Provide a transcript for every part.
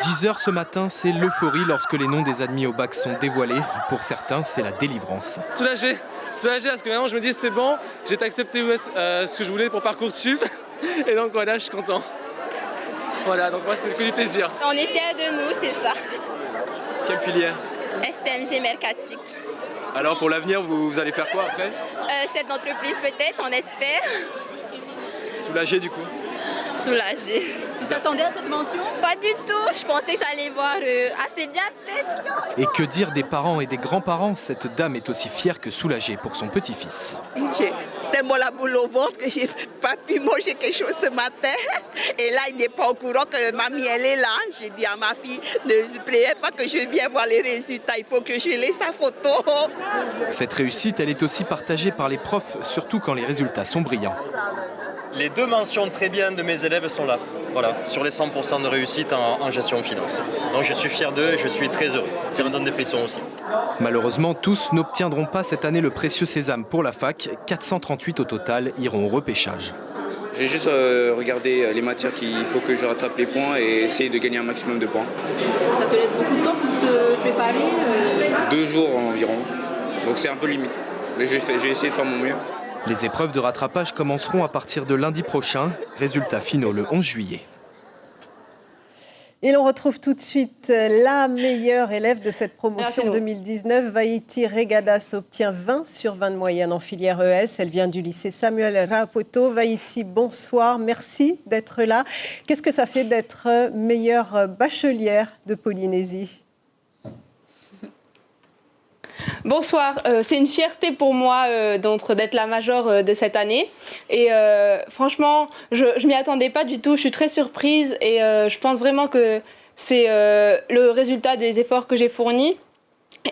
10h ce matin, c'est l'euphorie lorsque les noms des admis au bac sont dévoilés. Pour certains, c'est la délivrance. Soulagé parce que maintenant je me dis c'est bon, j'ai accepté ce que je voulais pour Parcoursup. Et donc voilà, je suis content. Voilà, donc moi c'est que du plaisir. On est fiers de nous, c'est ça. Quelle filière? STMG Mercatique. Alors pour l'avenir, vous allez faire quoi après? Chef d'entreprise peut-être, on espère. Soulagé du coup? Soulagé. Tu t'attendais à cette mention? Pas du tout, je pensais que j'allais voir assez bien peut-être. Et que dire des parents et des grands-parents? Cette dame est aussi fière que soulagée pour son petit-fils. J'ai tellement la boule au ventre que j'ai pas pu manger quelque chose ce matin. Et là, il n'est pas au courant que mamie, elle est là. J'ai dit à ma fille, ne priez pas que je vienne voir les résultats, il faut que je laisse sa photo. Cette réussite, elle est aussi partagée par les profs, surtout quand les résultats sont brillants. Les 2 mentions très bien de mes élèves sont là, voilà, sur les 100% de réussite en gestion finance. Donc je suis fier d'eux et je suis très heureux. Ça me donne des frissons aussi. Malheureusement, tous n'obtiendront pas cette année le précieux sésame pour la fac. 438 au total iront au repêchage. J'ai juste regardé les matières qu'il faut que je rattrape les points et essayer de gagner un maximum de points. Ça te laisse beaucoup de temps pour te préparer 2 jours environ, donc c'est un peu limite. Mais j'ai essayé de faire mon mieux. Les épreuves de rattrapage commenceront à partir de lundi prochain. Résultats finaux le 11 juillet. Et l'on retrouve tout de suite la meilleure élève de cette promotion 2019. Vaïti Regadas obtient 20 sur 20 de moyenne en filière ES. Elle vient du lycée Samuel Rapoto. Vaïti, bonsoir. Merci d'être là. Qu'est-ce que ça fait d'être meilleure bachelière de Polynésie ? Bonsoir, c'est une fierté pour moi d'être la major de cette année et franchement je m'y attendais pas du tout, je suis très surprise et je pense vraiment que c'est le résultat des efforts que j'ai fournis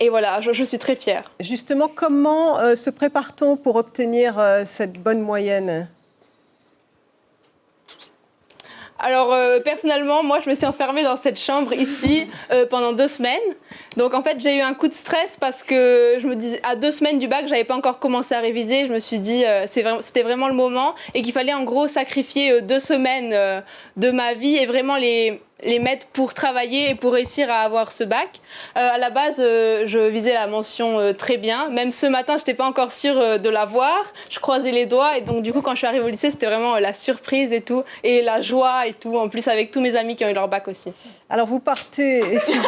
et voilà, je suis très fière. Justement, comment se prépare-t-on pour obtenir cette bonne moyenne ? Alors personnellement, moi je me suis enfermée dans cette chambre ici pendant 2 semaines. Donc en fait j'ai eu un coup de stress parce que je me disais à 2 semaines du bac, j'avais pas encore commencé à réviser. Je me suis dit c'était vraiment le moment et qu'il fallait en gros sacrifier 2 semaines de ma vie et vraiment les mettre pour travailler et pour réussir à avoir ce bac. À la base, je visais la mention très bien. Même ce matin, je n'étais pas encore sûre de l'avoir. Je croisais les doigts et donc du coup, quand je suis arrivée au lycée, c'était vraiment la surprise et tout, et la joie et tout, en plus avec tous mes amis qui ont eu leur bac aussi. Alors, vous partez étudier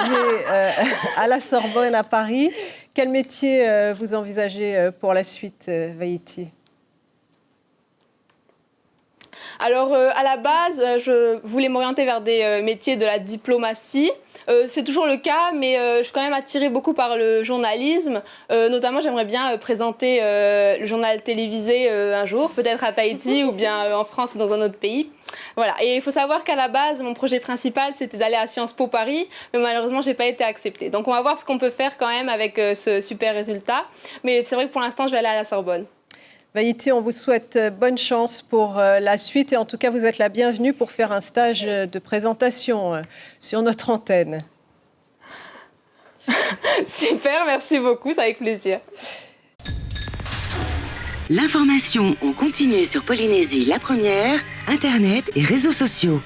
à la Sorbonne à Paris. Quel métier vous envisagez pour la suite, Vaïti ? Alors, à la base, je voulais m'orienter vers des métiers de la diplomatie. C'est toujours le cas, mais je suis quand même attirée beaucoup par le journalisme. Notamment, j'aimerais bien présenter le journal télévisé un jour, peut-être à Tahiti ou bien en France ou dans un autre pays. Voilà. Et il faut savoir qu'à la base, mon projet principal, c'était d'aller à Sciences Po Paris, mais malheureusement, je n'ai pas été acceptée. Donc, on va voir ce qu'on peut faire quand même avec ce super résultat. Mais c'est vrai que pour l'instant, je vais aller à la Sorbonne. Vaïti, on vous souhaite bonne chance pour la suite et en tout cas, vous êtes la bienvenue pour faire un stage de présentation sur notre antenne. Super, merci beaucoup, c'est avec plaisir. L'information en continu sur Polynésie la première, Internet et réseaux sociaux.